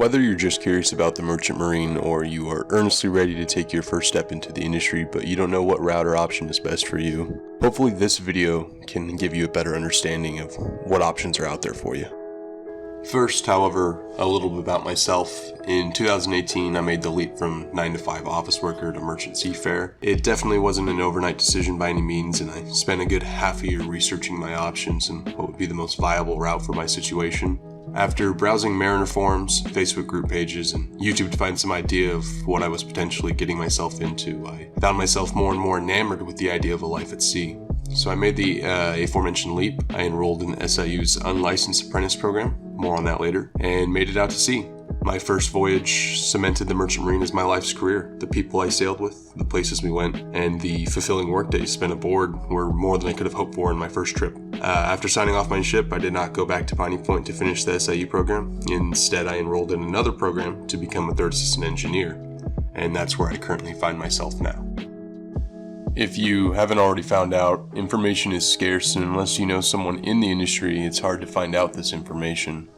Whether you're just curious about the Merchant Marine or you are earnestly ready to take your first step into the industry but you don't know what route or option is best for you, hopefully this video can give you a better understanding of what options are out there for you. First, however, a little bit about myself. In 2018, I made the leap from 9 to 5 office worker to merchant seafarer. It definitely wasn't an overnight decision by any means, and I spent a good half a year researching my options and what would be the most viable route for my situation. After browsing Mariner forums, Facebook group pages, and YouTube to find some idea of what I was potentially getting myself into, I found myself more and more enamored with the idea of a life at sea. So I made the aforementioned leap. I enrolled in SIU's Unlicensed Apprentice program, more on that later, and made it out to sea. My first voyage cemented the Merchant Marine as my life's career. The people I sailed with, the places we went, and the fulfilling workdays spent aboard were more than I could have hoped for in my first trip. After signing off my ship, I did not go back to Piney Point to finish the SIU program. Instead, I enrolled in another program to become a third assistant engineer, and that's where I currently find myself now. If you haven't already found out, information is scarce, and unless you know someone in the industry, it's hard to find out this information.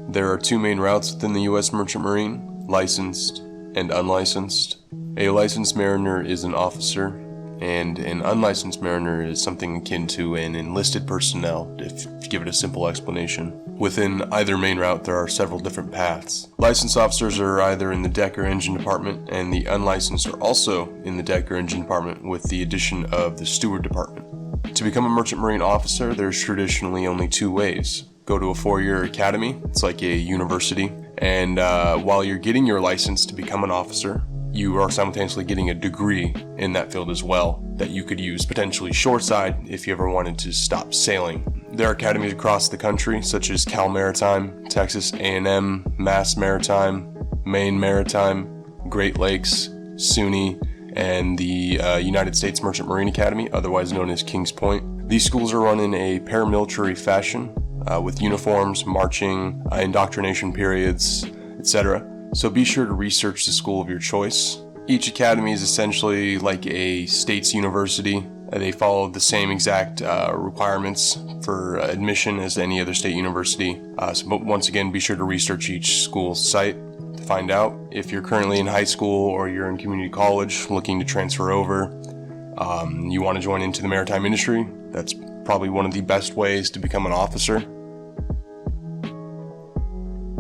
There are two main routes within the U.S. Merchant Marine, licensed and unlicensed. A licensed mariner is an officer, and an unlicensed mariner is something akin to an enlisted personnel, if you give it a simple explanation. Within either main route, there are several different paths. Licensed officers are either in the deck or engine department, and the unlicensed are also in the deck or engine department with the addition of the steward department. To become a Merchant Marine officer, there's traditionally only two ways. Go to a 4-year academy, it's like a university, and while you're getting your license to become an officer, you are simultaneously getting a degree in that field as well that you could use potentially shoreside if you ever wanted to stop sailing. There are academies across the country such as Cal Maritime, Texas A&M, Mass Maritime, Maine Maritime, Great Lakes, SUNY, and the United States Merchant Marine Academy, otherwise known as Kings Point. These schools are run in a paramilitary fashion with uniforms, marching, indoctrination periods, etc. So be sure to research the school of your choice. Each academy is essentially like a state's university. They follow the same exact requirements for admission as any other state university. But once again, be sure to research each school's site to find out. If you're currently in high school or you're in community college looking to transfer over, you want to join into the maritime industry, that's probably one of the best ways to become an officer.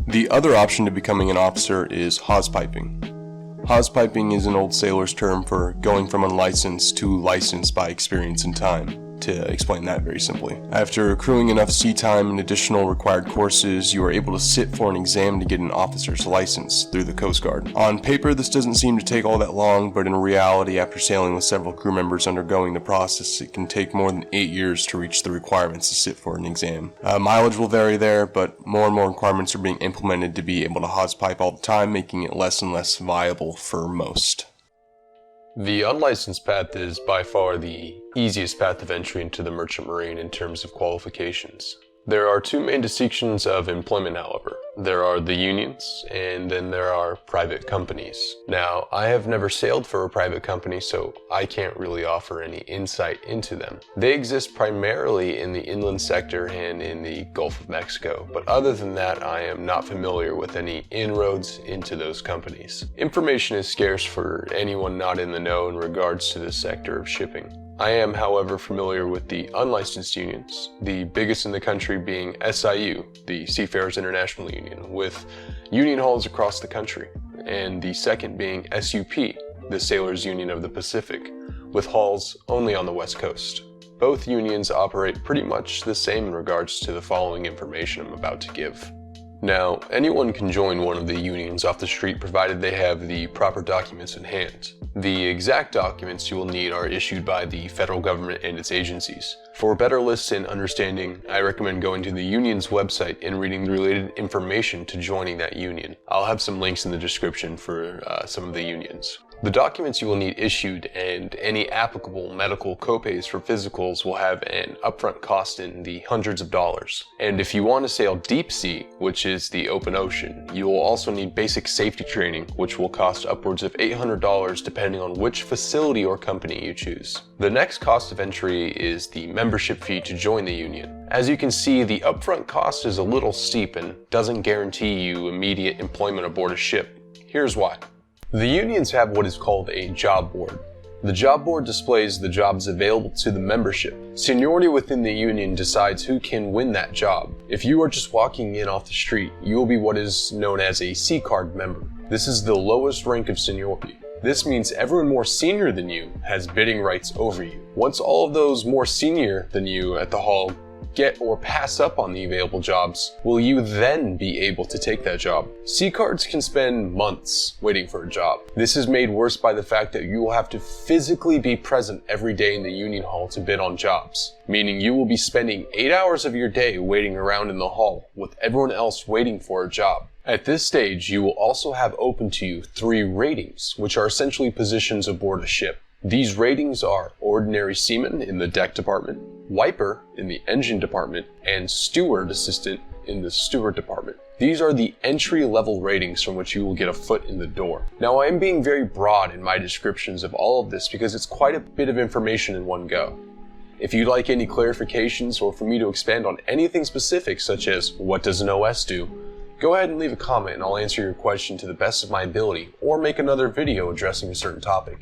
The other option to becoming an officer is hawse-piping. Hawse-piping is an old sailor's term for going from unlicensed to licensed by experience and time. To explain that very simply, after accruing enough sea time and additional required courses, you are able to sit for an exam to get an officer's license through the Coast Guard. On paper, this doesn't seem to take all that long, but in reality, after sailing with several crew members undergoing the process, it can take more than 8 years to reach the requirements to sit for an exam. Mileage will vary there, but more and more requirements are being implemented to be able to hawse-pipe all the time, making it less and less viable for most. The unlicensed path is by far the easiest path of entry into the Merchant Marine in terms of qualifications. There are two main distinctions of employment, however. There are the unions, and then there are private companies. Now, I have never sailed for a private company, so I can't really offer any insight into them. They exist primarily in the inland sector and in the Gulf of Mexico, but other than that, I am not familiar with any inroads into those companies. Information is scarce for anyone not in the know in regards to this sector of shipping. I am, however, familiar with the unlicensed unions, the biggest in the country being SIU, the Seafarers International Union, with union halls across the country, and the second being SUP, the Sailors Union of the Pacific, with halls only on the West Coast. Both unions operate pretty much the same in regards to the following information I'm about to give. Now, anyone can join one of the unions off the street provided they have the proper documents in hand. The exact documents you will need are issued by the federal government and its agencies. For a better list and understanding, I recommend going to the union's website and reading the related information to joining that union. I'll have some links in the description for some of the unions. The documents you will need issued and any applicable medical copays for physicals will have an upfront cost in the hundreds of dollars. And if you want to sail deep sea, which is the open ocean, you will also need basic safety training, which will cost upwards of $800 depending on which facility or company you choose. The next cost of entry is the membership fee to join the union. As you can see, the upfront cost is a little steep and doesn't guarantee you immediate employment aboard a ship. Here's why. The unions have what is called a job board. The job board displays the jobs available to the membership. Seniority within the union decides who can win that job. If you are just walking in off the street, you will be what is known as a C-card member. This is the lowest rank of seniority. This means everyone more senior than you has bidding rights over you. Once all of those more senior than you at the hall get or pass up on the available jobs, will you then be able to take that job? C-cards can spend months waiting for a job. This is made worse by the fact that you will have to physically be present every day in the union hall to bid on jobs, meaning you will be spending 8 hours of your day waiting around in the hall with everyone else waiting for a job. At this stage, you will also have open to you 3 ratings, which are essentially positions aboard a ship. These ratings are ordinary seaman in the deck department, wiper in the engine department, and steward assistant in the steward department. These are the entry-level ratings from which you will get a foot in the door. Now, I am being very broad in my descriptions of all of this because it's quite a bit of information in one go. If you'd like any clarifications or for me to expand on anything specific, such as what does an OS do, go ahead and leave a comment and I'll answer your question to the best of my ability or make another video addressing a certain topic.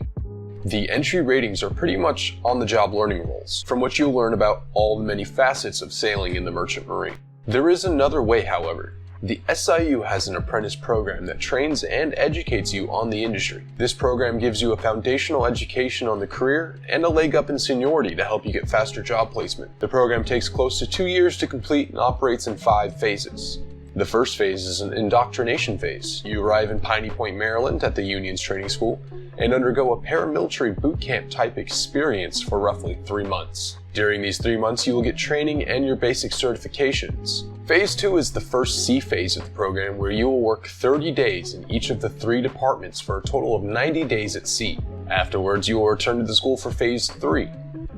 The entry ratings are pretty much on-the-job learning roles, from which you'll learn about all the many facets of sailing in the Merchant Marine. There is another way, however. The SIU has an apprentice program that trains and educates you on the industry. This program gives you a foundational education on the career and a leg up in seniority to help you get faster job placement. The program takes close to 2 years to complete and operates in 5 phases. The first phase is an indoctrination phase. You arrive in Piney Point, Maryland at the Union's training school and undergo a paramilitary boot camp type experience for roughly 3 months. During these 3 months, you will get training and your basic certifications. Phase 2 is the first C phase of the program, where you will work 30 days in each of the 3 departments for a total of 90 days at sea. Afterwards, you will return to the school for Phase 3.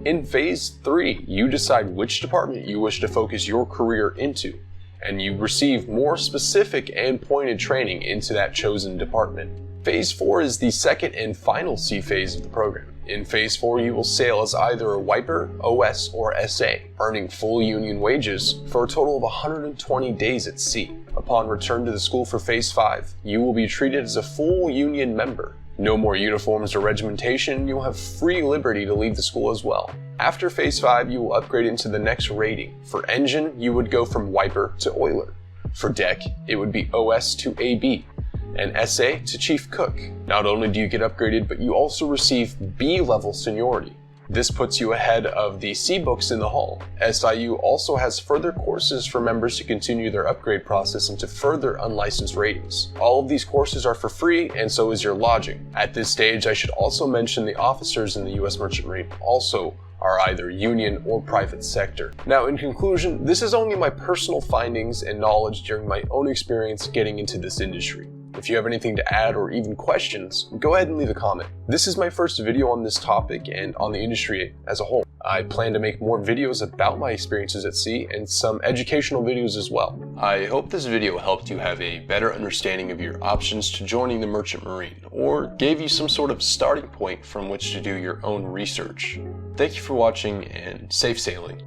In Phase 3, you decide which department you wish to focus your career into, and you receive more specific and pointed training into that chosen department. Phase 4 is the second and final C phase of the program. In Phase 4, you will sail as either a wiper, OS, or SA, earning full union wages for a total of 120 days at sea. Upon return to the school for Phase 5, you will be treated as a full union member. No more uniforms or regimentation, you'll have free liberty to leave the school as well. After Phase 5, you will upgrade into the next rating. For engine, you would go from wiper to oiler. For deck, it would be OS to AB, and SA to chief cook. Not only do you get upgraded, but you also receive B-level seniority. This puts you ahead of the C books in the hall. SIU also has further courses for members to continue their upgrade process into further unlicensed ratings. All of these courses are for free, and so is your lodging. At this stage, I should also mention the officers in the U.S. Merchant Marine also are either union or private sector. Now, in conclusion, this is only my personal findings and knowledge during my own experience getting into this industry. If you have anything to add or even questions, go ahead and leave a comment. This is my first video on this topic and on the industry as a whole. I plan to make more videos about my experiences at sea and some educational videos as well. I hope this video helped you have a better understanding of your options to joining the Merchant Marine, or gave you some sort of starting point from which to do your own research. Thank you for watching and safe sailing.